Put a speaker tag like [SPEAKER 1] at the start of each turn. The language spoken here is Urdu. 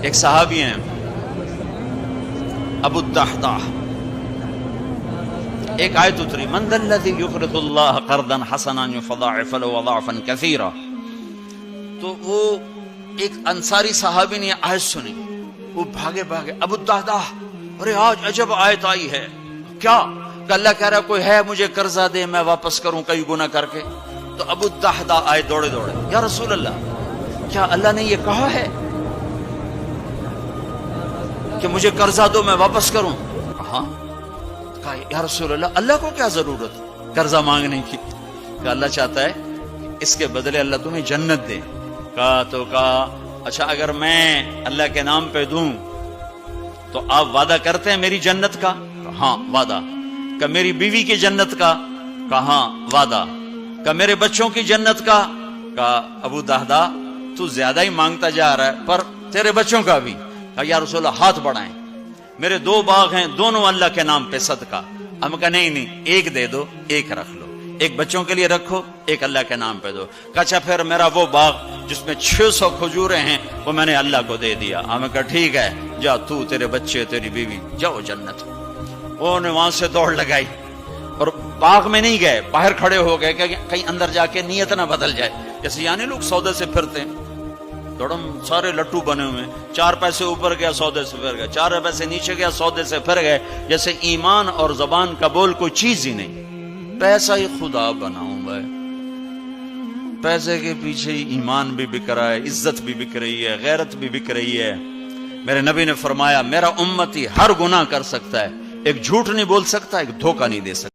[SPEAKER 1] ایک صحابی ہیں ابو الدحداح، ایک آیت اتری من ذا الذی یقرض اللہ قرضا حسنا یضاعف له اضعافا کثیرا، تو وہ ایک انصاری صحابی نے آیت سنی، وہ بھاگے ابو الدحداح، ارے آج عجب آیت آئی ہے، کیا کہ اللہ کہہ رہا کوئی ہے مجھے قرضہ دے میں واپس کروں کئی گناہ کر کے. تو ابو الدحداح آئے دوڑے یا رسول اللہ کیا اللہ نے یہ کہا ہے کہ مجھے قرضہ دو میں واپس کروں؟ ہاں. کہا یا رسول اللہ کو کیا ضرورت قرضہ مانگنے کی؟ کہ اللہ چاہتا ہے اس کے بدلے اللہ تمہیں جنت دے. کہا اچھا اگر میں اللہ کے نام پہ دوں تو آپ وعدہ کرتے ہیں میری جنت کا؟ ہاں وعدہ. کہ میری بیوی کی جنت کا؟ کہاں وعدہ. کہ میرے بچوں کی جنت کا؟ کہا ابو دحداح تو زیادہ ہی مانگتا جا رہا ہے پر تیرے بچوں کا بھی. کہا یا رسول اللہ ہاتھ بڑھائیں، میرے 2 باغ ہیں دونوں اللہ کے نام پہ صدقہ. ہم کہا نہیں ایک دے دو، ایک رکھ لو، ایک بچوں کے لیے رکھو، ایک اللہ کے نام پہ دو. کہا اچھا پھر میرا وہ باغ جس میں 600 کھجوریں ہیں وہ میں نے اللہ کو دے دیا. ہم کہا ٹھیک ہے جا تو تیرے بچے تیری بیوی جاؤ جنت. انہوں نے وہاں سے دوڑ لگائی اور باغ میں نہیں گئے، باہر کھڑے ہو گئے کہ کہیں اندر جا کے نیت نہ بدل جائے. جیسے یعنی لوگ سودے سے پھرتے ہیں، دوڑم سارے لٹو بنے ہوئے، 4 پیسے اوپر گیا سودے سے پھر گئے، 4 پیسے نیچے گیا سودے سے پھر گئے. جیسے ایمان اور زبان کا بول کوئی چیز ہی نہیں. پیسہ ہی خدا بناؤں بھائی، پیسے کے پیچھے ہی ایمان بھی بک رہا ہے، عزت بھی بک رہی ہے، غیرت بھی بک رہی ہے. میرے نبی نے فرمایا میرا امتی ہر گناہ کر سکتا ہے، ایک جھوٹ نہیں بول سکتا، ایک دھوکہ نہیں دے سکتا.